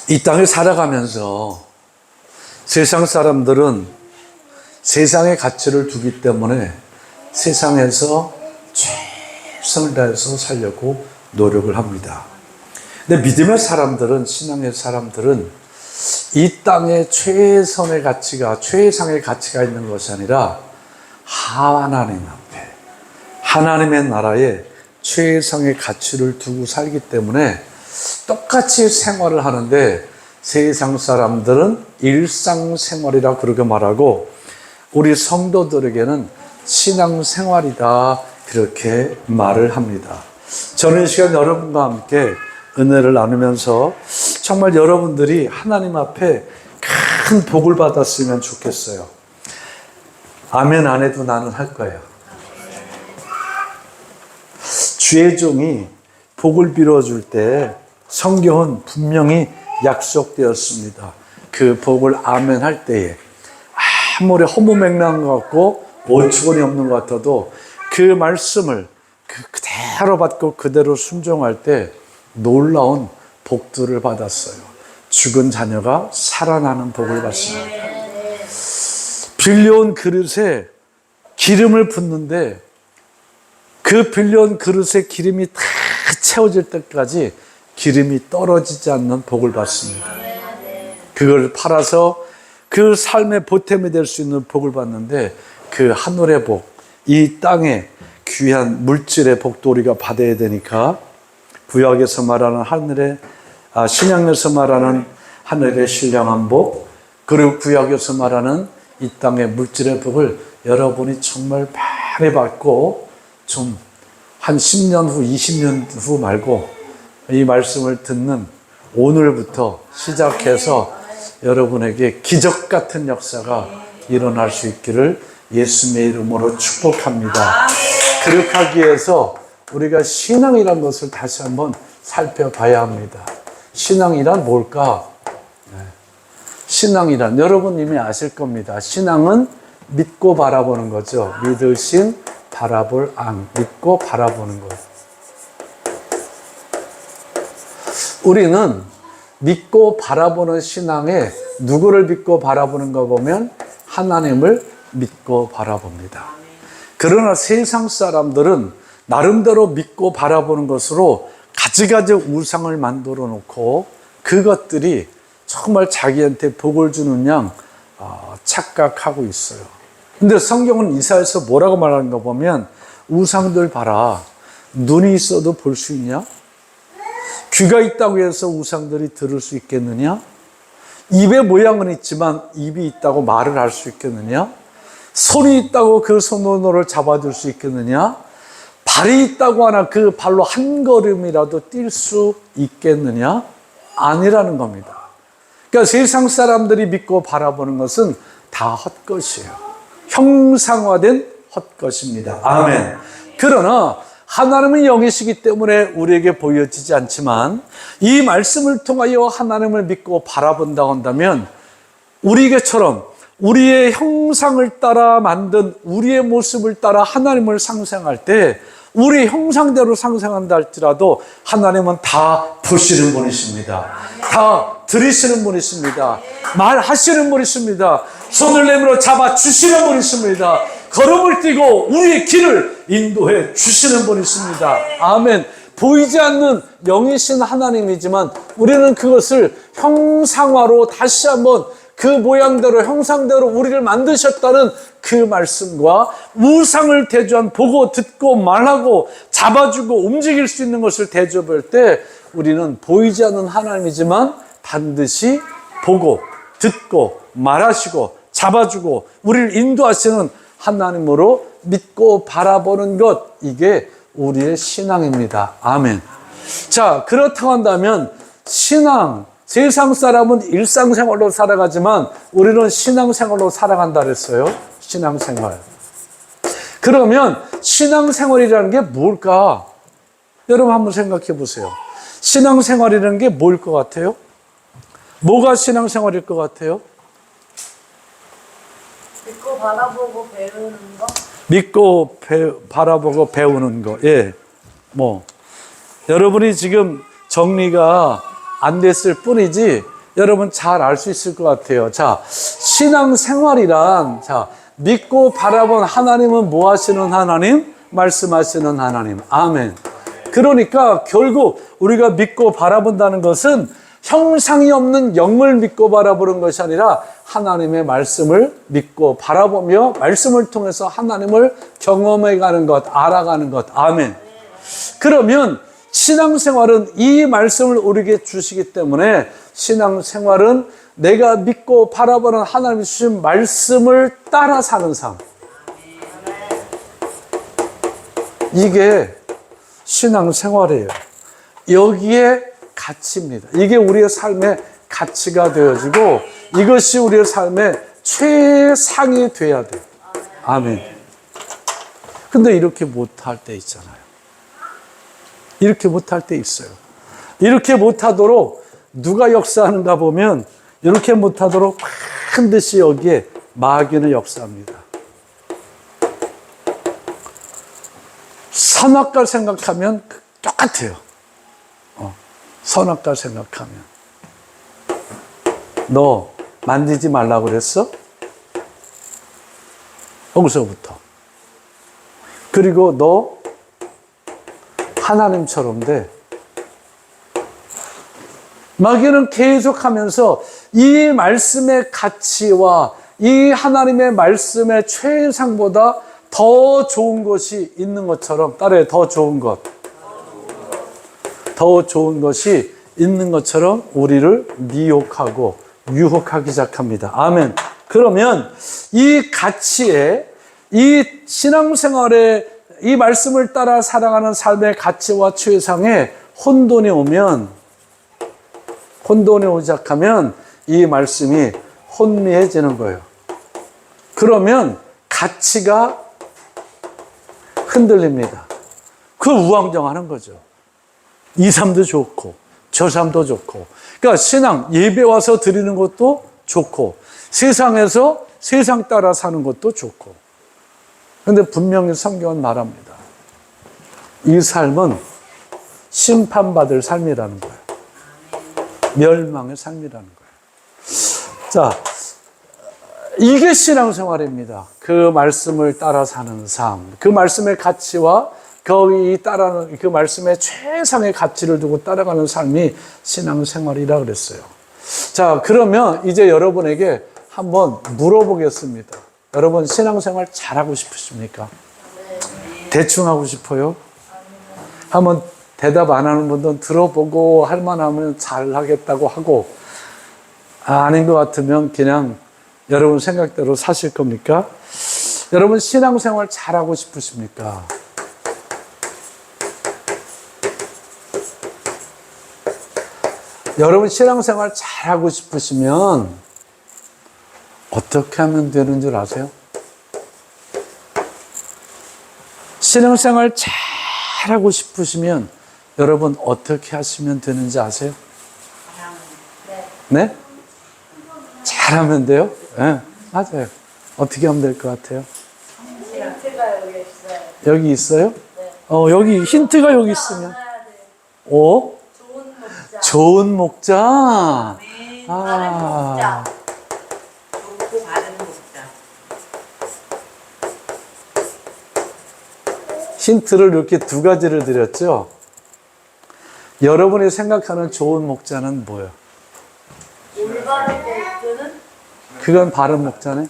이 땅을 살아가면서 세상 사람들은 세상의 가치를 두기 때문에 세상에서 최선을 다해서 살려고 노력을 합니다. 근데 믿음의 사람들은, 신앙의 사람들은 이 땅에 최선의 가치가, 최상의 가치가 있는 것이 아니라 하나님 앞에, 하나님의 나라에 최상의 가치를 두고 살기 때문에 똑같이 생활을 하는데 세상 사람들은 일상생활이라 그렇게 말하고 우리 성도들에게는 신앙생활이다 그렇게 말을 합니다. 저는 이 시간 여러분과 함께 은혜를 나누면서 정말 여러분들이 하나님 앞에 큰 복을 받았으면 좋겠어요. 아멘 안 해도 나는 할 거예요. 주의 종이 복을 빌어줄 때 성경은 분명히 약속되었습니다. 그 복을 아멘 할 때에 아무리 허무맹랑한 것 같고 어처구니 없는 것 같아도 그 말씀을 그대로 받고 그대로 순종할 때 놀라운 복들을 받았어요. 죽은 자녀가 살아나는 복을 받습니다. 빌려온 그릇에 기름을 붓는데 그 빌려온 그릇에 기름이 다 채워질 때까지 기름이 떨어지지 않는 복을 받습니다. 그걸 팔아서 그 삶의 보탬이 될 수 있는 복을 받는데 그 하늘의 복, 이 땅에 귀한 물질의 복도 우리가 받아야 되니까 구약에서 말하는 하늘의, 신약에서 말하는 하늘의 신령한 복, 그리고 구약에서 말하는 이 땅의 물질의 복을 여러분이 정말 많이 받고 좀 한 10년 후, 20년 후 말고 이 말씀을 듣는 오늘부터 시작해서 여러분에게 기적 같은 역사가 일어날 수 있기를 예수님의 이름으로 축복합니다. 그렇게 하기 위해서 우리가 신앙이란 것을 다시 한번 살펴봐야 합니다. 신앙이란 뭘까? 신앙이란 여러분 이미 아실 겁니다. 신앙은 믿고 바라보는 거죠. 믿으신 바라볼 앙, 믿고 바라보는 것. 우리는 믿고 바라보는 신앙에 누구를 믿고 바라보는가 보면 하나님을 믿고 바라봅니다. 그러나 세상 사람들은 나름대로 믿고 바라보는 것으로 가지가지 우상을 만들어 놓고 그것들이 정말 자기한테 복을 주는 양 착각하고 있어요. 근데 성경은 이사야서 뭐라고 말하는가 보면 우상들 봐라. 눈이 있어도 볼 수 있냐? 귀가 있다고 해서 우상들이 들을 수 있겠느냐? 입의 모양은 있지만 입이 있다고 말을 할 수 있겠느냐? 손이 있다고 그 손으로 너를 잡아줄 수 있겠느냐? 발이 있다고 하나 그 발로 한 걸음이라도 뛸 수 있겠느냐? 아니라는 겁니다. 그러니까 세상 사람들이 믿고 바라보는 것은 다 헛것이에요. 형상화된 헛것입니다. 아멘. 그러나 하나님은 영이시기 때문에 우리에게 보여지지 않지만 이 말씀을 통하여 하나님을 믿고 바라본다고 한다면 우리에게처럼 우리의 형상을 따라 만든 우리의 모습을 따라 하나님을 상상할 때 우리 형상대로 상상한다 할지라도 하나님은 다 보시는 분이십니다. 다 들으시는 분이십니다. 말하시는 분이십니다. 손을 내밀어 잡아주시는 분이십니다. 걸음을 띄고 우리의 길을 인도해 주시는 분이십니다. 아멘. 보이지 않는 영이신 하나님이지만 우리는 그것을 형상화로 다시 한번 그 모양대로 형상대로 우리를 만드셨다는 그 말씀과 우상을 대조한 보고 듣고 말하고 잡아주고 움직일 수 있는 것을 대조할 때 우리는 보이지 않는 하나님이지만 반드시 보고 듣고 말하시고 잡아주고 우리를 인도하시는 하나님으로 믿고 바라보는 것, 이게 우리의 신앙입니다. 아멘. 자, 그렇다고 한다면 신앙, 세상 사람은 일상생활로 살아가지만 우리는 신앙생활로 살아간다 그랬어요. 신앙생활. 그러면 신앙생활이라는 게 뭘까? 여러분 한번 생각해 보세요. 신앙생활이라는 게 뭘 것 같아요? 뭐가 신앙생활일 것 같아요? 믿고 바라보고 배우는 거? 믿고 바라보고 배우는 거. 예. 여러분이 지금 정리가 안 됐을 뿐이지 여러분 잘 알 수 있을 것 같아요. 자, 신앙생활이란, 자, 믿고 바라본 하나님은 뭐 하시는 하나님? 말씀하시는 하나님. 아멘. 그러니까 결국 우리가 믿고 바라본다는 것은 형상이 없는 영을 믿고 바라보는 것이 아니라 하나님의 말씀을 믿고 바라보며 말씀을 통해서 하나님을 경험해 가는 것, 알아가는 것. 아멘. 그러면 신앙생활은 이 말씀을 우리에게 주시기 때문에 신앙생활은 내가 믿고 바라보는 하나님이 주신 말씀을 따라 사는 삶. 이게 신앙생활이에요. 여기에 가치입니다. 이게 우리의 삶의 가치가 되어지고 이것이 우리의 삶의 최상이 돼야 돼요. 아멘. 근데 이렇게 못할 때 있잖아요. 이렇게 못할 때 있어요. 이렇게 못하도록 누가 역사하는가 보면 이렇게 못하도록 반드시 여기에 마귀는 역사합니다. 선악과 생각하면 똑같아요. 선악과 생각하면. 너 만지지 말라고 그랬어? 여기서부터. 그리고 너 하나님처럼 돼. 마귀는 계속하면서 이 말씀의 가치와 이 하나님의 말씀의 최상보다 더 좋은 것이 있는 것처럼, 따라해, 더 좋은 것. 더 좋은 것이 있는 것처럼 우리를 미혹하고 유혹하기 시작합니다. 아멘. 그러면 이 가치에, 이 신앙생활에 이 말씀을 따라 살아가는 삶의 가치와 최상에 혼돈이 오면, 혼돈이 오기 시작하면 이 말씀이 혼미해지는 거예요. 그러면 가치가 흔들립니다. 그 우왕좌왕하는 거죠. 이 삶도 좋고 저 삶도 좋고, 그러니까 신앙 예배 와서 드리는 것도 좋고 세상에서 세상 따라 사는 것도 좋고. 그런데 분명히 성경은 말합니다. 이 삶은 심판받을 삶이라는 거예요. 멸망의 삶이라는 거예요. 자, 이게 신앙생활입니다. 그 말씀을 따라 사는 삶, 그 말씀의 가치와 거기 따라는 그 말씀의 최상의 가치를 두고 따라가는 삶이 신앙생활이라 그랬어요. 자, 그러면 이제 여러분에게 한번 물어보겠습니다. 여러분 신앙생활 잘하고 싶으십니까? 대충 하고 싶어요? 한번 대답 안 하는 분들은 들어보고 할 만하면 잘하겠다고 하고, 아닌 것 같으면 그냥 여러분 생각대로 사실 겁니까? 여러분 신앙생활 잘하고 싶으십니까? 여러분 신앙생활 잘하고 싶으시면 어떻게 하면 되는 줄 아세요? 신앙생활 잘하고 싶으시면 여러분 어떻게 하시면 되는지 아세요? 네? 잘하면 돼요? 네, 맞아요. 어떻게 하면 될 것 같아요? 힌트가 여기 있어요. 여기 있어요? 네. 여기 힌트가 여기 있으면. 오? 좋은 목자. 좋은 목자. 네, 아. 목자. 좋고 바른 목자. 힌트를 이렇게 두 가지를 드렸죠? 여러분이 생각하는 좋은 목자는 뭐예요? 올바르게 이끄는 그건 바른 목자네?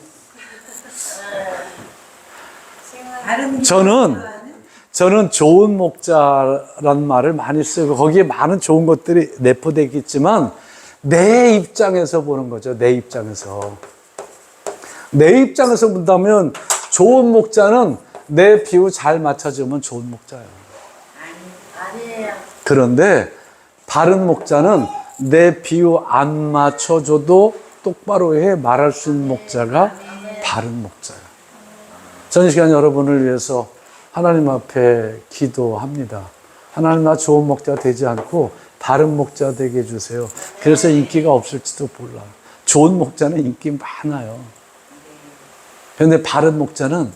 바른 저는 좋은 목자란 말을 많이 쓰고 거기에 많은 좋은 것들이 내포되어 있지만 내 입장에서 보는 거죠. 내 입장에서. 내 입장에서 본다면 좋은 목자는 내 비유 잘 맞춰주면 좋은 목자예요. 아니에요. 그런데 바른 목자는 내 비유 안 맞춰줘도 똑바로 해 말할 수 있는 목자가 바른 목자예요. 전 시간 여러분을 위해서 하나님 앞에 기도합니다. 하나님, 나 좋은 목자 되지 않고 바른 목자 되게 해주세요. 그래서 인기가 없을지도 몰라. 좋은 목자는 인기 많아요. 그런데 바른 목자는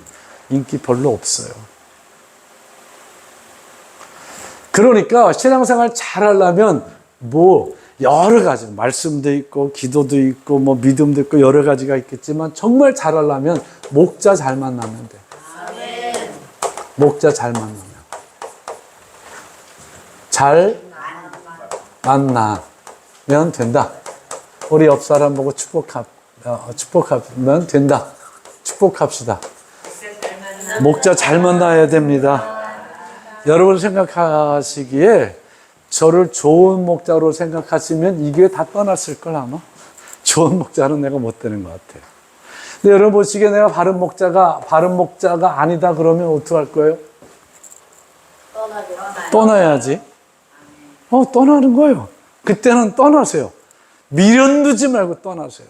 인기 별로 없어요. 그러니까 신앙생활 잘 하려면 여러 가지, 말씀도 있고, 기도도 있고, 뭐 믿음도 있고, 여러 가지가 있겠지만, 정말 잘하려면 목자 잘 만나면 돼. 목자 잘 만나면. 잘 만나면 된다. 우리 옆 사람 보고 축복하면 된다. 축복합시다. 목자 잘 만나야 됩니다. 여러분 생각하시기에 저를 좋은 목자로 생각하시면 이 교회 다 떠났을 걸 아마. 좋은 목자는 내가 못 되는 것 같아요. 근데 여러분 보시기에 내가 바른 목자가 아니다 그러면 어떡할 거예요? 떠나야지. 떠나는 거예요. 그때는 떠나세요. 미련 두지 말고 떠나세요.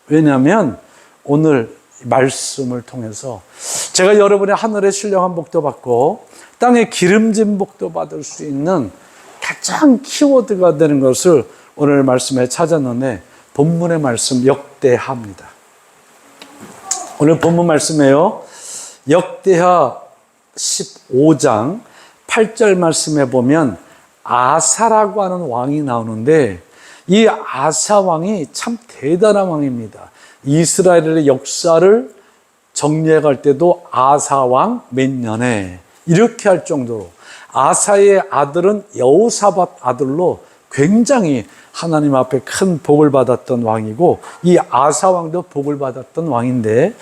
왜냐하면 오늘 말씀을 통해서 제가 여러분의 하늘의 신령한 복도 받고 땅의 기름진 복도 받을 수 있는 가장 키워드가 되는 것을 오늘 말씀에 찾았는데 본문의 말씀 역대하입니다. 오늘 본문 말씀이에요. 역대하 15장 8절 말씀에 보면 아사라고 하는 왕이 나오는데 이 아사 왕이 참 대단한 왕입니다. 이스라엘의 역사를 정리해갈 때도 아사 왕 몇 년에 이렇게 할 정도로 아사의 아들은 여호사밧 아들로 굉장히 하나님 앞에 큰 복을 받았던 왕이고 이 아사 왕도 복을 받았던 왕인데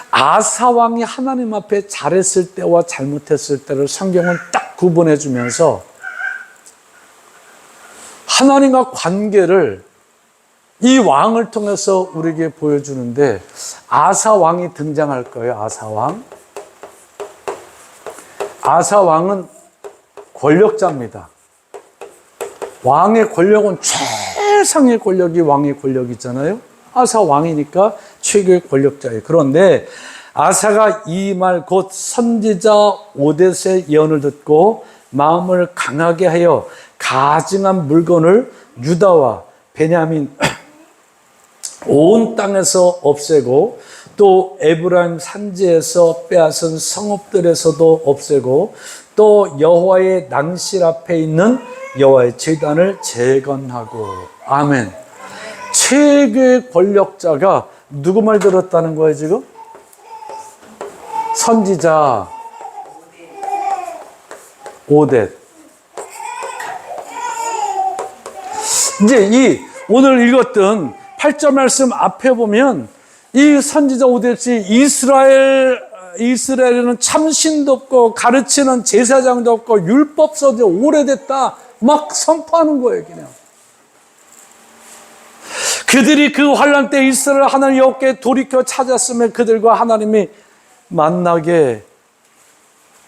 아사 왕이 하나님 앞에 잘했을 때와 잘못했을 때를 성경은 딱 구분해 주면서 하나님과 관계를 이 왕을 통해서 우리에게 보여주는데 아사 왕이 등장할 거예요. 아사 왕. 아사 왕은 권력자입니다. 왕의 권력은 최상의 권력이 왕의 권력이잖아요. 아사 왕이니까 최고의 권력자예요. 그런데 아사가 이 말 곧 선지자 오뎃의 예언을 듣고 마음을 강하게 하여 가증한 물건을 유다와 베냐민 온 땅에서 없애고 또 에브라임 산지에서 빼앗은 성읍들에서도 없애고 또 여호와의 낭실 앞에 있는 여호와의 제단을 재건하고. 아멘. 최고의 권력자가 누구 말 들었다는 거예요 지금? 선지자 오뎃. 이제 이 오늘 읽었던 8절 말씀 앞에 보면 이 선지자 오뎃이 이스라엘에는 참신도 없고 가르치는 제사장도 없고 율법서도 오래됐다 막 선포하는 거예요. 그냥 그들이 그 환난 때 이스라엘 하나님 여호와께 돌이켜 찾았으면 그들과 하나님이 만나게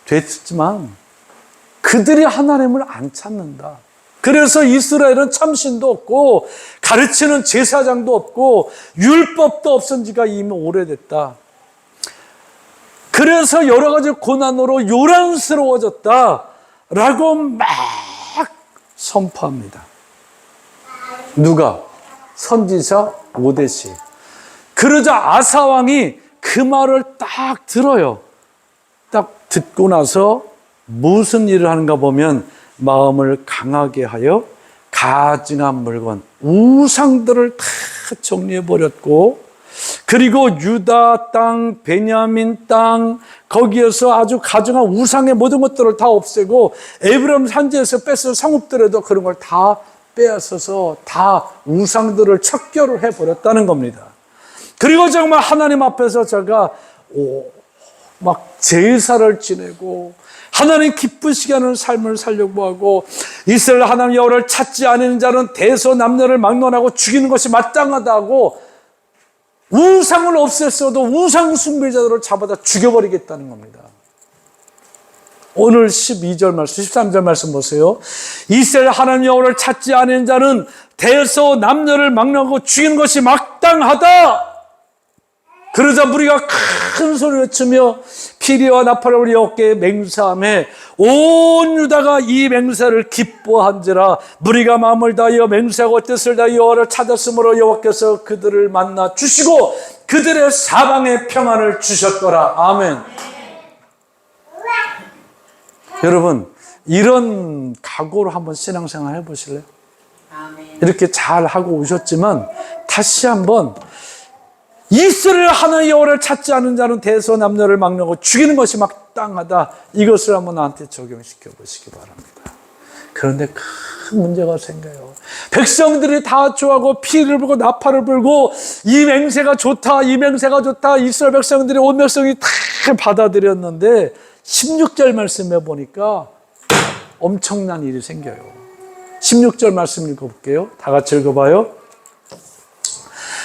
됐지만 그들이 하나님을 안 찾는다. 그래서 이스라엘은 참신도 없고 가르치는 제사장도 없고 율법도 없은 지가 이미 오래됐다. 그래서 여러 가지 고난으로 요란스러워졌다라고 막 선포합니다. 누가? 선지자 오뎃이. 그러자 아사 왕이 그 말을 딱 들어요. 딱 듣고 나서 무슨 일을 하는가 보면 마음을 강하게 하여 가증한 물건, 우상들을 다 정리해버렸고 그리고 유다 땅, 베냐민 땅 거기에서 아주 가증한 우상의 모든 것들을 다 없애고 에브라임 산지에서 뺏은 성읍들에도 그런 걸 다 빼앗아서 다 우상들을 척결을 해버렸다는 겁니다. 그리고 정말 하나님 앞에서 제가 막 제사를 지내고 하나님 기쁘시게 하는 삶을 살려고 하고 이스라엘 하나님 여호와를 찾지 않는 자는 대소남녀를 막론하고 죽이는 것이 마땅하다고 우상을 없앴어도 우상 숭배자들을 잡아다 죽여버리겠다는 겁니다. 오늘 12절 말씀, 13절 말씀 보세요. 이스라엘 하나님 여호와를 찾지 않는 자는 대소남녀를 막론하고 죽이는 것이 마땅하다. 그러자 무리가 큰 소리를 외치며 피리와 나팔을 우리 어깨에 맹세하며 온 유다가 이 맹세를 기뻐한지라. 무리가 마음을 다하여 맹세하고 뜻을 다하여 여호와를 찾았으므로 여호와께서 그들을 만나 주시고 그들의 사방에 평안을 주셨더라. 아멘. 여러분 이런 각오로 한번 신앙생활 해보실래요? 아멘. 이렇게 잘 하고 오셨지만 다시 한번 이스라엘 하나의 여호와를 찾지 않은 자는 대소남녀를 막론하고 죽이는 것이 마땅하다. 이것을 한번 나한테 적용시켜 보시기 바랍니다. 그런데 큰 문제가 생겨요. 백성들이 다 좋아하고 피를 불고 나팔을 불고 이 맹세가 좋다, 이 맹세가 좋다. 이스라엘 백성들이 온 백성이 다 받아들였는데 16절 말씀에 보니까 엄청난 일이 생겨요. 16절 말씀 읽어볼게요. 다 같이 읽어봐요.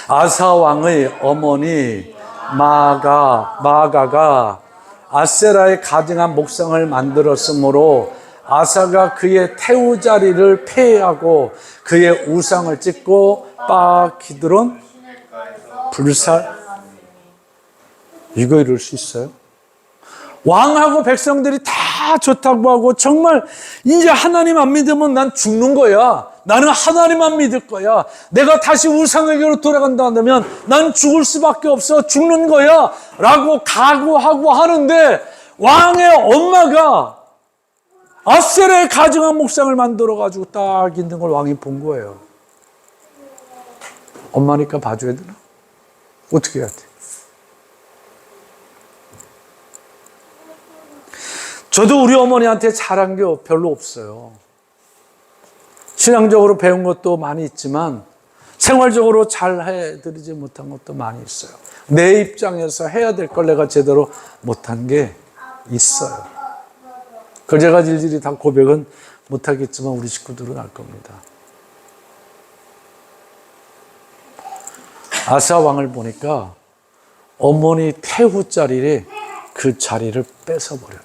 아사 왕의 어머니 마아가가 아세라의 가증한 목상을 만들었으므로 아사가 그의 태우자리를 폐하고 그의 우상을 찢고 기드론 불살. 이거 이럴 수 있어요? 왕하고 백성들이 다 좋다고 하고 정말 이제 하나님 안 믿으면 난 죽는 거야. 나는 하나님만 믿을 거야. 내가 다시 우상에게로 돌아간다 한다면 난 죽을 수밖에 없어. 죽는 거야. 라고 각오하고 하는데 왕의 엄마가 아세라의 가증한 목상을 만들어가지고 딱 있는 걸 왕이 본 거예요. 엄마니까 봐줘야 되나? 어떻게 해야 돼? 저도 우리 어머니한테 잘한 게 별로 없어요. 신앙적으로 배운 것도 많이 있지만 생활적으로 잘 해드리지 못한 것도 많이 있어요. 내 입장에서 해야 될 걸 내가 제대로 못한 게 있어요. 그걸 제가 일일이 다 고백은 못하겠지만 우리 식구들은 알 겁니다. 아사 왕을 보니까 어머니 태후 자리에 그 자리를 뺏어버렸대.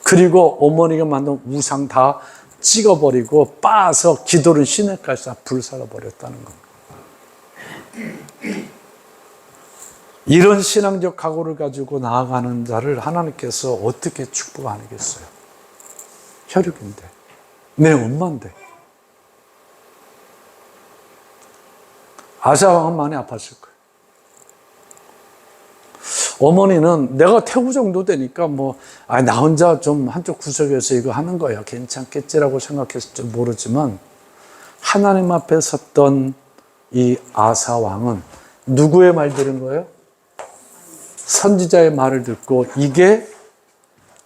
그리고 어머니가 만든 우상 다 찍어버리고 빠서 기도를 시내까지 다 불살라버렸다는 겁니다. 이런 신앙적 각오를 가지고 나아가는 자를 하나님께서 어떻게 축복 안 하겠어요? 혈육인데, 내 엄마인데. 아사 왕은 많이 아팠을 거예요. 어머니는 내가 태우 정도 되니까 나 혼자 좀 한쪽 구석에서 이거 하는 거야. 괜찮겠지라고 생각했을지 모르지만 하나님 앞에 섰던 이 아사 왕은 누구의 말 들은 거예요? 선지자의 말을 듣고 이게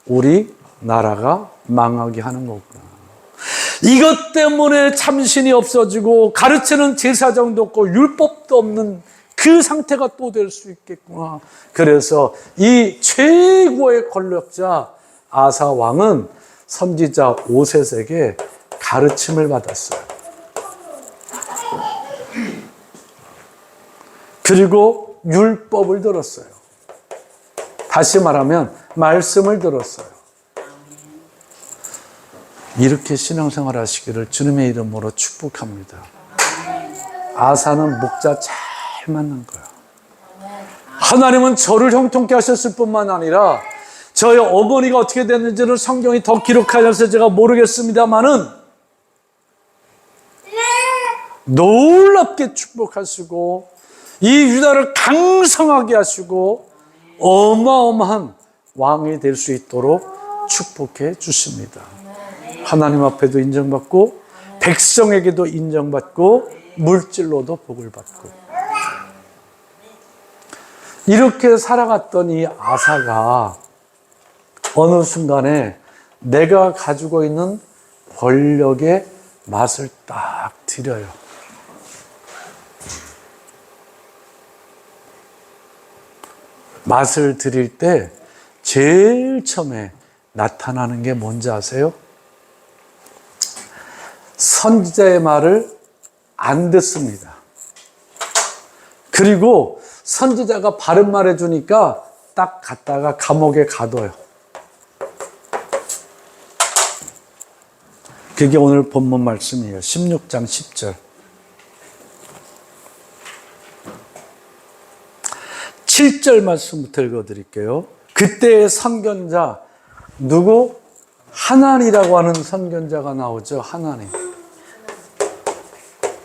우리 나라가 망하게 하는 거구나. 이것 때문에 참신이 없어지고 가르치는 제사장도 없고 율법도 없는 그 상태가 또 될 수 있겠구나. 그래서 이 최고의 권력자 아사 왕은 선지자 오셋에게 가르침을 받았어요. 그리고 율법을 들었어요. 다시 말하면 말씀을 들었어요. 이렇게 신앙생활 하시기를 주님의 이름으로 축복합니다. 아사는 목자 잘 만난 거야. 하나님은 저를 형통케 하셨을 뿐만 아니라 저의 어머니가 어떻게 됐는지는 성경이 더 기록하셔서 제가 모르겠습니다만은 놀랍게 축복하시고 이 유다를 강성하게 하시고 어마어마한 왕이 될 수 있도록 축복해 주십니다. 하나님 앞에도 인정받고 백성에게도 인정받고 물질로도 복을 받고 이렇게 살아갔던 이 아사가 어느 순간에 내가 가지고 있는 권력의 맛을 딱 들여요. 맛을 들일 때 제일 처음에 나타나는 게 뭔지 아세요? 선지자의 말을 안 듣습니다. 그리고 선지자가 바른 말 해주니까 딱 갔다가 감옥에 가둬요. 그게 오늘 본문 말씀이에요. 16장 10절. 7절 말씀부터 읽어드릴게요. 그때의 선견자, 누구? 하나니라고 하는 선견자가 나오죠. 하나니.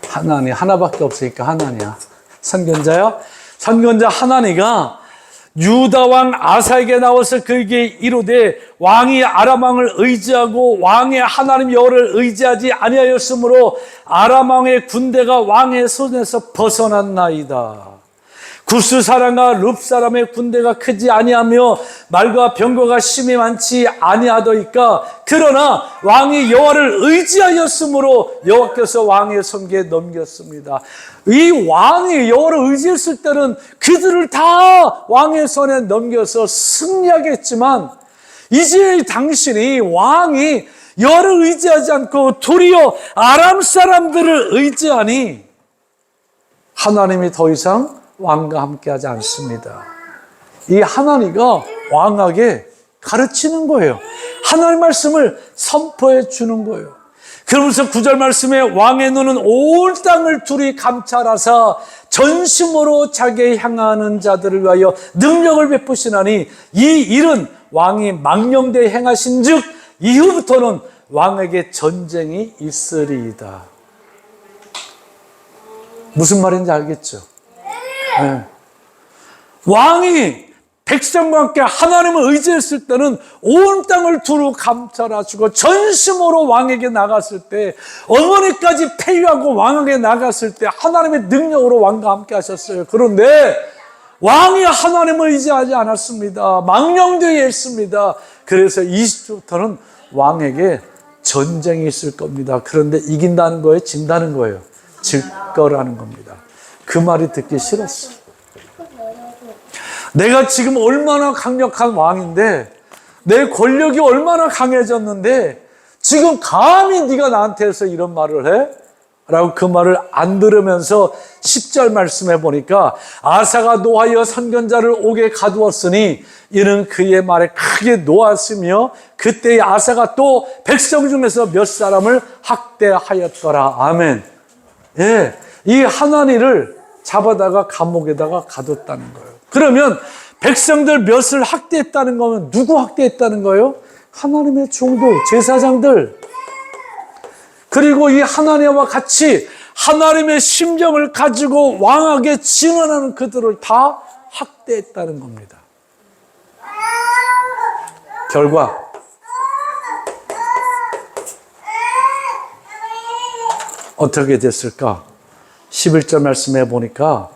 하나니, 하나밖에 없으니까 하나니야. 선견자야? 선견자 하나니가 유다 왕 아사에게 나와서 그에게 이르되 왕이 아람 왕을 의지하고 왕의 하나님 여호와를 의지하지 아니하였으므로 아람 왕의 군대가 왕의 손에서 벗어났나이다. 구스 사람과 룹 사람의 군대가 크지 아니하며 말과 병거가 심히 많지 아니하더이까 그러나 왕이 여호와를 의지하였으므로 여호와께서 왕의 손에 넘겼습니다. 이 왕이 여호와를 의지했을 때는 그들을 다 왕의 손에 넘겨서 승리하겠지만 이제 당신이 왕이 여호와를 의지하지 않고 도리어 아람 사람들을 의지하니 하나님이 더 이상 왕과 함께하지 않습니다. 이 하나님과 왕에게 가르치는 거예요. 하나님의 말씀을 선포해 주는 거예요. 그러면서 9절 말씀에 왕의 눈은 온 땅을 둘이 감찰하사 전심으로 자기에 향하는 자들을 위하여 능력을 베푸시나니 이 일은 왕이 망령되이 행하신 즉 이후부터는 왕에게 전쟁이 있으리이다. 무슨 말인지 알겠죠? 네. 왕이 백성과 함께 하나님을 의지했을 때는 온 땅을 두루 감찰하시고 전심으로 왕에게 나갔을 때 어머니까지 폐위하고 왕에게 나갔을 때 하나님의 능력으로 왕과 함께 하셨어요. 그런데 왕이 하나님을 의지하지 않았습니다. 망령되이 했습니다. 그래서 20주부터는 왕에게 전쟁이 있을 겁니다. 그런데 이긴다는 거예요? 진다는 거예요? 질 거라는 겁니다. 그 말이 듣기 싫었어. 내가 지금 얼마나 강력한 왕인데 내 권력이 얼마나 강해졌는데 지금 감히 네가 나한테서 이런 말을 해? 라고 그 말을 안 들으면서 10절 말씀해 보니까 아사가 노하여 선견자를 옥에 가두었으니 이는 그의 말에 크게 노하시며 그때 아사가 또 백성 중에서 몇 사람을 학대하였더라. 아멘. 예, 이 하나니를 잡아다가 감옥에다가 가뒀다는 거예요. 그러면 백성들 몇을 학대했다는 거면 누구 학대했다는 거예요? 하나님의 종들, 제사장들. 그리고 이 하나님과 같이 하나님의 심정을 가지고 왕에게 진언하는 그들을 다 학대했다는 겁니다. 결과 어떻게 됐을까? 11절 말씀해 보니까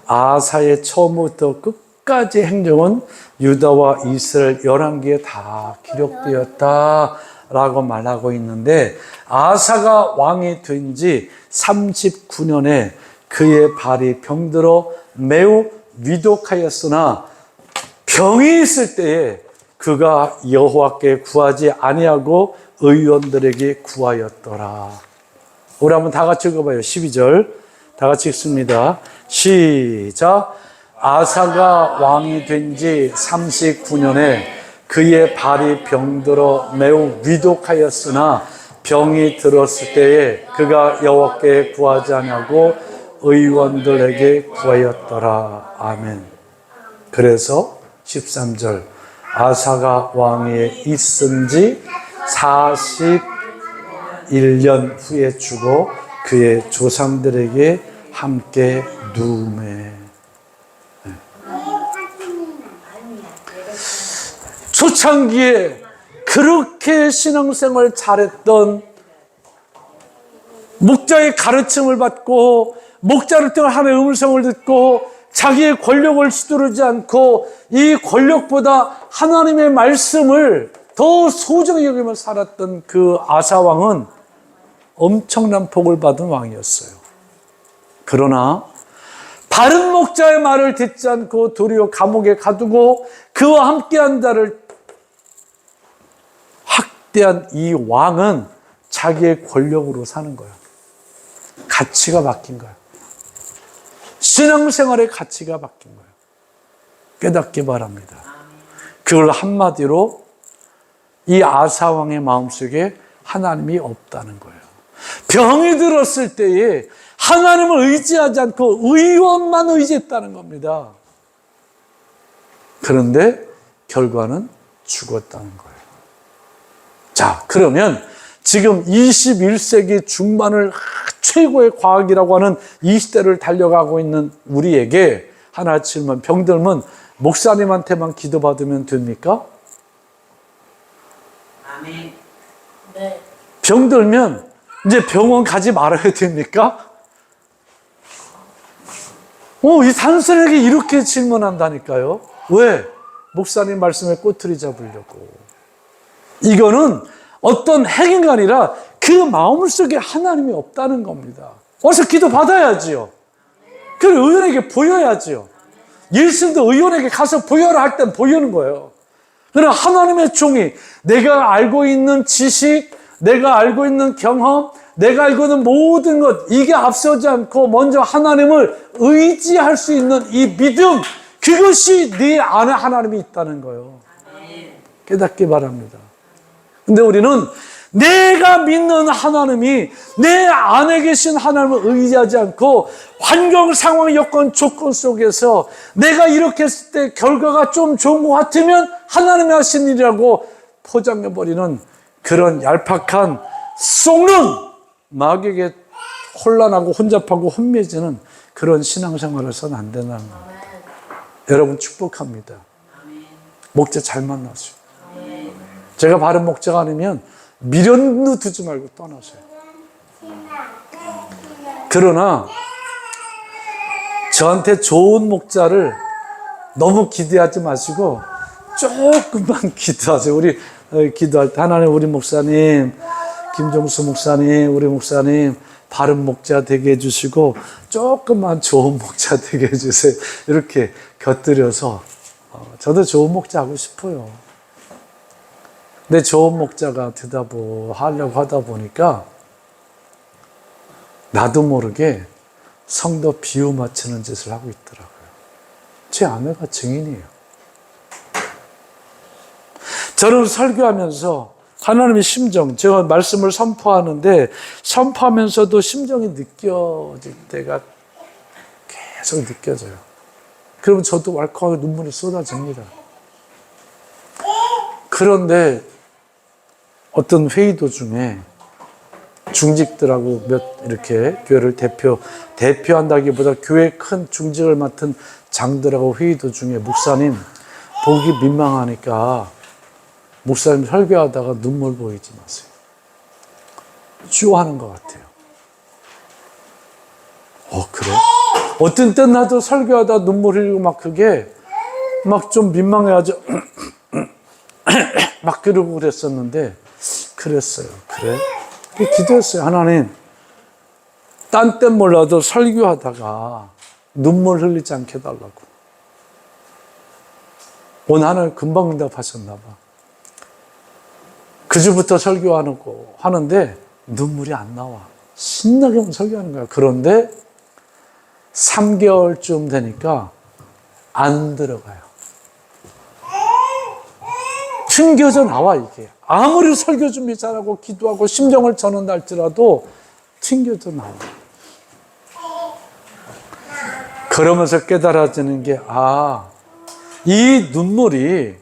아사의 처음부터 끝까지 행정은 유다와 이스라엘 11개에 다 기록되었다라고 말하고 있는데 아사가 왕이 된 지 39년에 그의 발이 병들어 매우 위독하였으나 병이 있을 때에 그가 여호와께 구하지 아니하고 의원들에게 구하였더라. 우리 한번 다 같이 읽어봐요. 12절 다 같이 읽습니다. 시작. 아사가 왕이 된 지 39년에 그의 발이 병들어 매우 위독하였으나 병이 들었을 때에 그가 여호와께 구하지 아니하고 의원들에게 구하였더라. 아멘. 그래서 13절 아사가 왕위에 있은 지 41년 후에 죽어 그의 조상들에게 함께 누우매. 초창기에 그렇게 신앙생활 잘했던 목자의 가르침을 받고 목자를 통해 하나님의 음성을 듣고 자기의 권력을 휘두르지 않고 이 권력보다 하나님의 말씀을 더 소중히 여기며 살았던 그 아사 왕은 엄청난 복을 받은 왕이었어요. 그러나 바른 목자의 말을 듣지 않고 도리어 감옥에 가두고 그와 함께한 자를 학대한 이 왕은 자기의 권력으로 사는 거예요. 가치가 바뀐 거예요. 신앙생활의 가치가 바뀐 거예요. 깨닫기 바랍니다. 그걸 한마디로 이 아사 왕의 마음속에 하나님이 없다는 거예요. 병이 들었을 때에 하나님을 의지하지 않고 의원만 의지했다는 겁니다. 그런데 결과는 죽었다는 거예요. 자, 그러면 지금 21세기 중반을 최고의 과학이라고 하는 이 시대를 달려가고 있는 우리에게 하나 질문, 병들면 목사님한테만 기도받으면 됩니까? 아멘. 네. 병들면 이제 병원 가지 말아야 됩니까? 이 단순하게 이렇게 질문한다니까요. 왜? 목사님 말씀에 꼬투리 잡으려고. 이거는 어떤 행위가 아니라 그 마음속에 하나님이 없다는 겁니다. 어서 기도 받아야지요. 그걸 의원에게 보여야지요. 예수님도 의원에게 가서 보여라 할 땐 보여는 거예요. 그러나 하나님의 종이 내가 알고 있는 지식, 내가 알고 있는 경험, 내가 알고 있는 모든 것, 이게 앞서지 않고 먼저 하나님을 의지할 수 있는 이 믿음, 그것이 네 안에 하나님이 있다는 거예요. 깨닫기 바랍니다. 근데 우리는 내가 믿는 하나님이 내 안에 계신 하나님을 의지하지 않고 환경, 상황, 여건, 조건 속에서 내가 이렇게 했을 때 결과가 좀 좋은 것 같으면 하나님이 하신 일이라고 포장해버리는 그런 얄팍한 속는 마귀에게 혼란하고 혼잡하고 혼미해지는 그런 신앙생활을 해서는 안 된다는 겁니다. 여러분 축복합니다. 목자 잘 만나세요. 제가 바른 목자가 아니면 미련도 두지 말고 떠나세요. 그러나 저한테 좋은 목자를 너무 기대하지 마시고 조금만 기도하세요. 우리 기도할 때 하나님, 우리 목사님, 김종수 목사님, 우리 목사님 바른 목자 되게 해주시고 조금만 좋은 목자 되게 해주세요. 이렇게 곁들여서 저도 좋은 목자 하고 싶어요. 근데 좋은 목자가 되다 하려고 하다 보니까 나도 모르게 성도 비유 맞추는 짓을 하고 있더라고요. 제 아내가 증인이에요. 저는 설교하면서 하나님의 심정, 제가 말씀을 선포하는데 선포하면서도 심정이 느껴질 때가 계속 느껴져요. 그러면 저도 왈칵하게 눈물이 쏟아집니다. 그런데 어떤 회의 도중에 중직들하고 이렇게 교회를 대표한다기보다 교회 큰 중직을 맡은 장들하고 회의 도중에 목사님 보기 민망하니까 목사님 설교하다가 눈물 보이지 마세요. 쭈하는 것 같아요. 그래? 어떤 땐 나도 설교하다 눈물 흘리고 막 그게 막 좀 민망해가지고 막 그러고 그랬었는데 그랬어요. 그래? 기도했어요. 하나님, 딴 땐 몰라도 설교하다가 눈물 흘리지 않게 해달라고. 오늘 하나님 금방 응답하셨나 봐. 그 주부터 하는데 눈물이 안 나와. 신나게 설교하는 거야. 그런데 3개월쯤 되니까 안 들어가요. 튕겨져 나와 이게. 아무리 설교 준비 잘하고 기도하고 심정을 전한다 할지라도 튕겨져 나와. 그러면서 깨달아지는 게 이 눈물이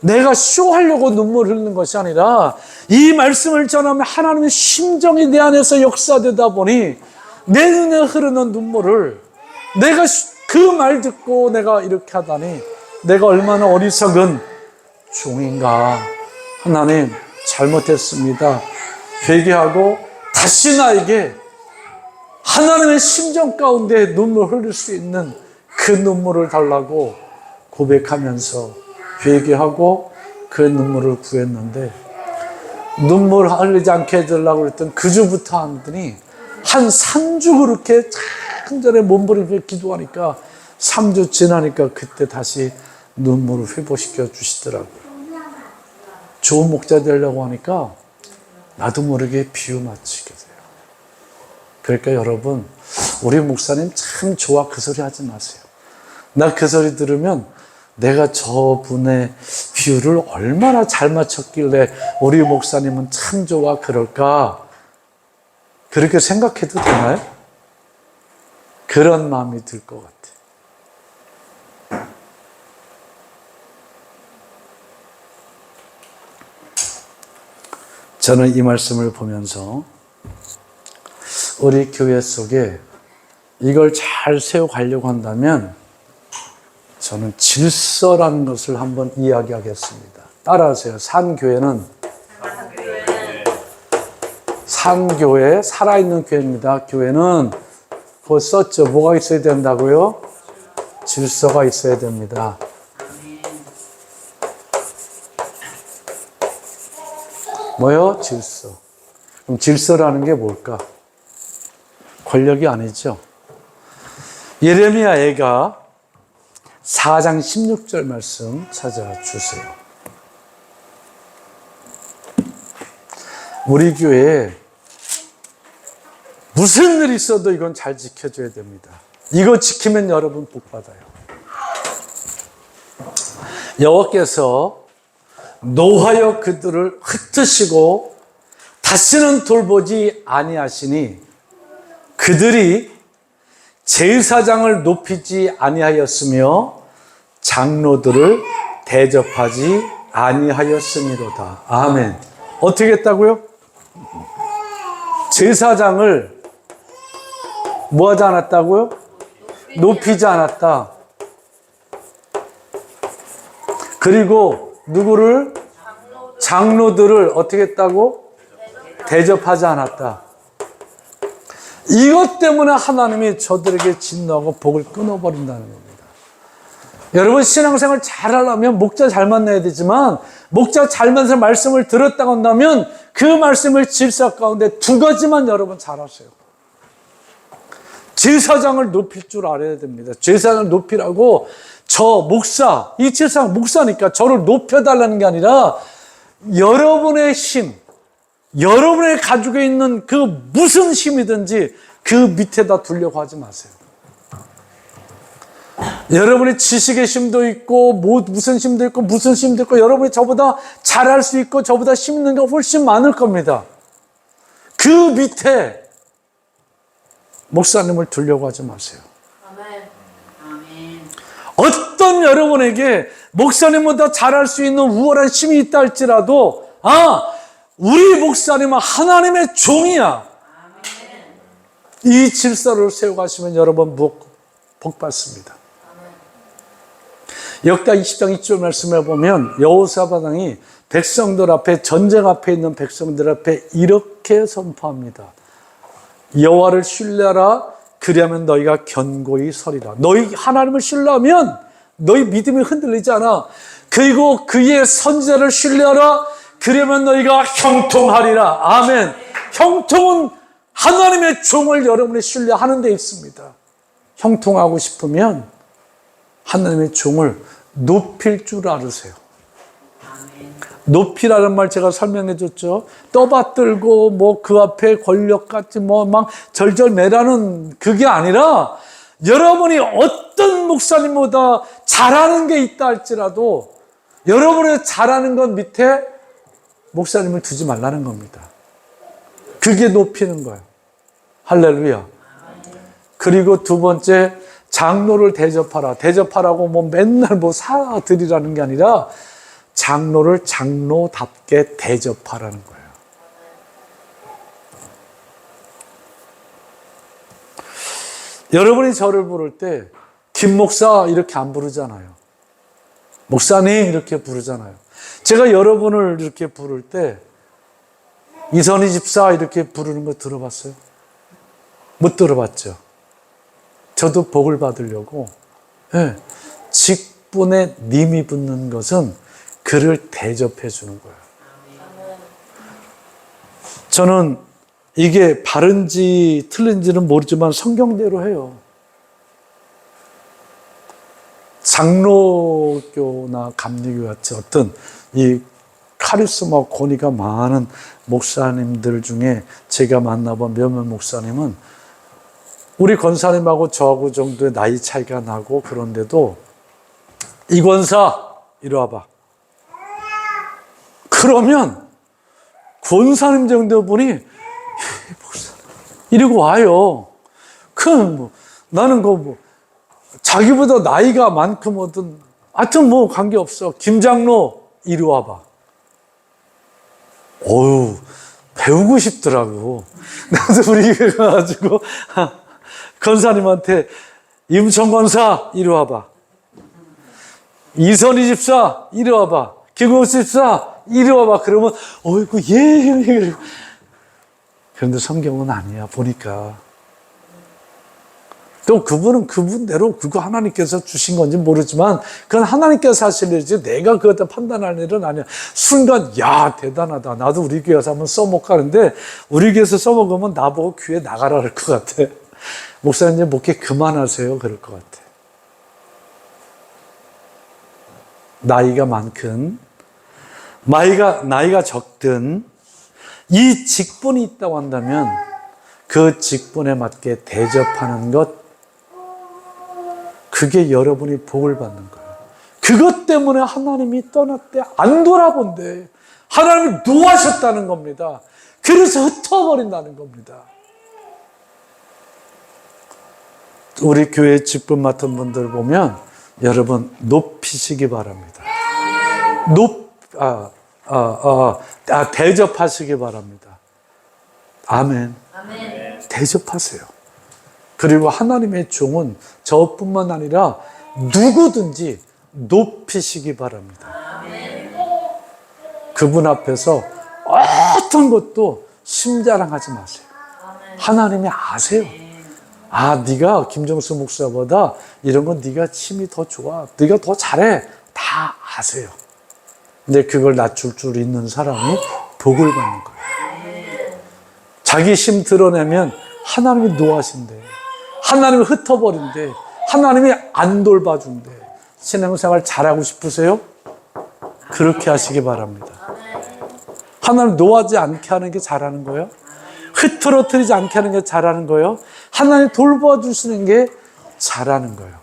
내가 쇼하려고 눈물 흘리는 것이 아니라 이 말씀을 전하면 하나님의 심정이 내 안에서 역사되다 보니 내 눈에 흐르는 눈물을 내가 그 말 듣고 내가 이렇게 하다니 내가 얼마나 어리석은 종인가. 하나님 잘못했습니다. 회개하고 다시 나에게 하나님의 심정 가운데 눈물 흘릴 수 있는 그 눈물을 달라고 고백하면서 회개하고 그 눈물을 구했는데 눈물 흘리지 않게 해주려고 했던 그 주부터 하더니 한 3주 그렇게 찬전에 몸부림쳐 기도하니까 3주 지나니까 그때 다시 눈물을 회복시켜 주시더라고요. 좋은 목자 되려고 하니까 나도 모르게 비유 맞추게 돼요. 그러니까 여러분, 우리 목사님 참 좋아 그 소리 하지 마세요. 나 그 소리 들으면 내가 저분의 비유를 얼마나 잘 맞췄길래 우리 목사님은 참 좋아 그럴까? 그렇게 생각해도 되나요? 그런 마음이 들 것 같아요. 저는 이 말씀을 보면서 우리 교회 속에 이걸 잘 세워가려고 한다면 저는 질서라는 것을 한번 이야기하겠습니다. 따라하세요. 산교회, 살아있는 교회입니다. 교회는 그거 썼죠. 뭐가 있어야 된다고요? 질서가 있어야 됩니다. 뭐요? 질서. 그럼 질서라는 게 뭘까? 권력이 아니죠. 예레미야 애가 4장 16절 말씀 찾아주세요. 우리 교회에 무슨 일이 있어도 이건 잘 지켜줘야 됩니다. 이거 지키면 여러분 복 받아요. 여호와께서 노하여 그들을 흩으시고 다시는 돌보지 아니하시니 그들이 제사장을 높이지 아니하였으며 장로들을 대접하지 아니하였음이로다. 아멘. 어떻게 했다고요? 제사장을 뭐 하지 않았다고요? 높이지 않았다. 그리고 누구를? 장로들을 어떻게 했다고? 대접하지 않았다. 이것 때문에 하나님이 저들에게 진노하고 복을 끊어버린다는 겁니다. 여러분 신앙생활 잘하려면 목자 잘 만나야 되지만 목자 잘 만나서 말씀을 들었다고 한다면 그 말씀을 질서 가운데 두 가지만 여러분 잘하세요. 제사장을 높일 줄 알아야 됩니다. 제사장을 높이라고 저 목사, 이 제사장 목사니까 저를 높여달라는 게 아니라 여러분의 힘, 여러분의 가지고 있는 그 무슨 힘이든지 그 밑에다 두려고 하지 마세요. 여러분의 지식의 힘도 있고 무슨 힘도 있고 무슨 힘도 있고 여러분이 저보다 잘할 수 있고 저보다 힘 있는 게 훨씬 많을 겁니다. 그 밑에 목사님을 두려고 하지 마세요. 아멘. 어떤 여러분에게 목사님보다 잘할 수 있는 우월한 힘이 있다 할지라도 우리 목사님은 하나님의 종이야. 이 질서를 세워가시면 여러분 복 받습니다. 역대 20장 2절 말씀에 보면 여호사밧 왕이 백성들 앞에 전쟁 앞에 있는 백성들 앞에 이렇게 선포합니다. 여호와를 신뢰하라. 그리하면 너희가 견고히 서리라. 너희 하나님을 신뢰하면 너희 믿음이 흔들리지 않아. 그리고 그의 선지자를 신뢰하라. 그러면 너희가 형통하리라. 아멘. 형통은 하나님의 종을 여러분이 신뢰하는 데 있습니다. 형통하고 싶으면 하나님의 종을 높일 줄 알으세요. 높이라는 말 제가 설명해 줬죠. 떠받들고 뭐 그 앞에 권력같이 뭐 막 절절매라는 그게 아니라 여러분이 어떤 목사님보다 잘하는 게 있다 할지라도 여러분이 잘하는 것 밑에 목사님을 두지 말라는 겁니다. 그게 높이는 거예요. 할렐루야. 그리고 두 번째, 장로를 대접하라. 대접하라고 뭐 맨날 뭐 사드리라는 게 아니라 장로를 장로답게 대접하라는 거예요. 여러분이 저를 부를 때 김 목사 이렇게 안 부르잖아요. 목사님 이렇게 부르잖아요. 제가 여러분을 이렇게 부를 때 이선희 집사 이렇게 부르는 거 들어봤어요? 못 들어봤죠? 저도 복을 받으려고 직분에 님이 붙는 것은 그를 대접해 주는 거예요. 저는 이게 바른지 틀린지는 모르지만 성경대로 해요. 장로교나 감리교 같이 어떤 이 카리스마 권위가 많은 목사님들 중에 제가 만나본 몇몇 목사님은 우리 권사님하고 저하고 정도의 나이 차이가 나고 그런데도 이 권사 이리 와봐. 그러면 권사님 정도 분이 이러고 와요. 나는 자기보다 나이가 많든 뭐든 하여튼 뭐 관계없어. 김장로 이리 와봐. 어휴 배우고 싶더라고. 나도 우리 교회 가가지고 권사님한테 임천 권사 이리 와봐. 이선희 집사 이리 와봐. 김국수 집사 이리 와봐. 그러면 어이구 예. 그런데 성경은 아니야. 보니까 또 그분은 그분대로 그거 하나님께서 주신 건지 모르지만 그건 하나님께서 하실 일이지 내가 그것을 판단할 일은 아니야. 순간 야 대단하다. 나도 우리 교회에서 한번 써먹가는데 우리 교회에서 써먹으면 나보고 교회 나가라 그럴 것 같아. 목사님 목회 그만하세요 그럴 것 같아. 나이가 많든 나이가 적든 이 직분이 있다고 한다면 그 직분에 맞게 대접하는 것, 그게 여러분이 복을 받는 거예요. 그것 때문에 하나님이 떠났대. 안 돌아본대. 하나님이 노하셨다는 겁니다. 그래서 흩어버린다는 겁니다. 우리 교회 직분 맡은 분들 보면 여러분 높이시기 바랍니다. 대접하시기 바랍니다. 아멘. 아멘. 대접하세요. 그리고 하나님의 종은 저뿐만 아니라 누구든지 높이시기 바랍니다. 그분 앞에서 어떤 것도 심자랑하지 마세요. 하나님이 아세요. 아, 네가 김정수 목사보다 이런 건 네가 힘이 더 좋아. 네가 더 잘해. 다 아세요. 근데 그걸 낮출 줄 있는 사람이 복을 받는 거예요. 자기 힘 드러내면 하나님이 노하신대. 하나님이 흩어버린대. 하나님이 안 돌봐준대. 신앙생활 잘하고 싶으세요? 그렇게 하시기 바랍니다. 하나님 노하지 않게 하는 게 잘하는 거예요. 흐트러뜨리지 않게 하는 게 잘하는 거예요. 하나님 돌봐주시는 게 잘하는 거예요.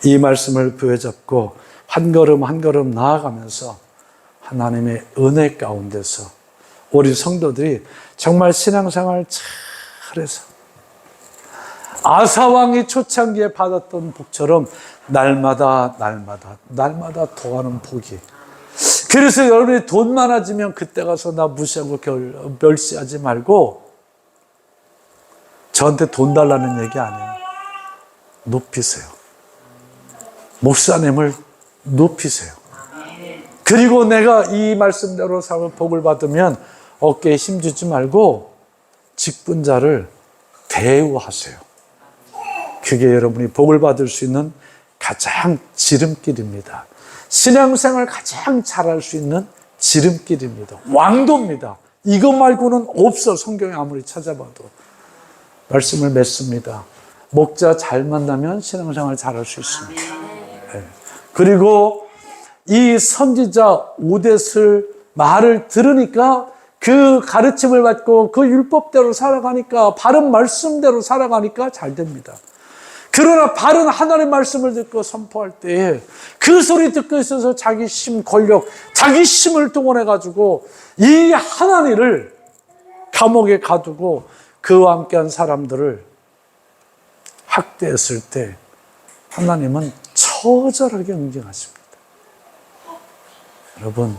이 말씀을 부여잡고 한 걸음 한 걸음 나아가면서 하나님의 은혜 가운데서 우리 성도들이 정말 신앙생활 잘해서 아사왕이 초창기에 받았던 복처럼 날마다 더하는 복이. 그래서 여러분이 돈 많아지면 그때 가서 나 무시하고 멸시하지 말고 저한테 돈 달라는 얘기 아니에요. 높이세요. 목사님을 높이세요. 그리고 내가 이 말씀대로 살면 복을 받으면 어깨에 힘주지 말고 직분자를 대우하세요. 그게 여러분이 복을 받을 수 있는 가장 지름길입니다. 신앙생활 가장 잘할 수 있는 지름길입니다. 왕도입니다. 이거 말고는 없어. 성경에 아무리 찾아봐도. 말씀을 맺습니다. 목자 잘 만나면 신앙생활 잘할 수 있습니다. 네. 그리고 이 선지자 오뎃을 말을 들으니까 그 가르침을 받고 그 율법대로 살아가니까 바른 말씀대로 살아가니까 잘 됩니다. 그러나 바른 하나님의 말씀을 듣고 선포할 때에 그 소리 듣고 있어서 자기 힘, 권력, 자기 힘을 동원해가지고 이 하나님을 감옥에 가두고 그와 함께한 사람들을 학대했을 때 하나님은 처절하게 응징하십니다. 여러분,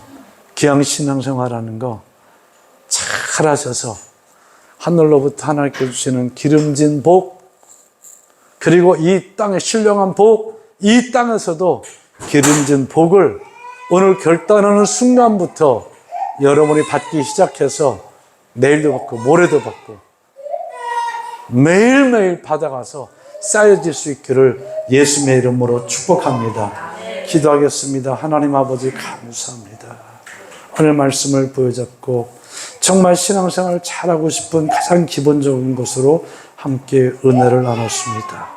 기왕 신앙생활하는 거 잘하셔서 하늘로부터 하나님께 주시는 기름진 복, 그리고 이 땅의 신령한 복, 이 땅에서도 기름진 복을 오늘 결단하는 순간부터 여러분이 받기 시작해서 내일도 받고 모레도 받고 매일매일 받아가서 쌓여질 수 있기를 예수님의 이름으로 축복합니다. 기도하겠습니다. 하나님 아버지 감사합니다. 오늘 말씀을 보여잡고 정말 신앙생활을 잘하고 싶은 가장 기본적인 것으로 함께 은혜를 나눴습니다.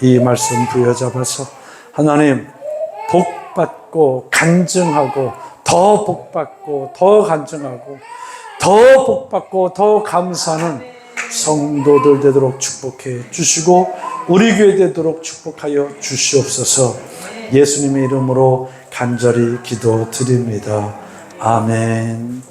이 말씀 부여잡아서 하나님 복받고 간증하고 더 복받고 더 간증하고 더 복받고 더 감사하는 성도들 되도록 축복해 주시고 우리 교회 되도록 축복하여 주시옵소서. 예수님의 이름으로 간절히 기도드립니다. 아멘.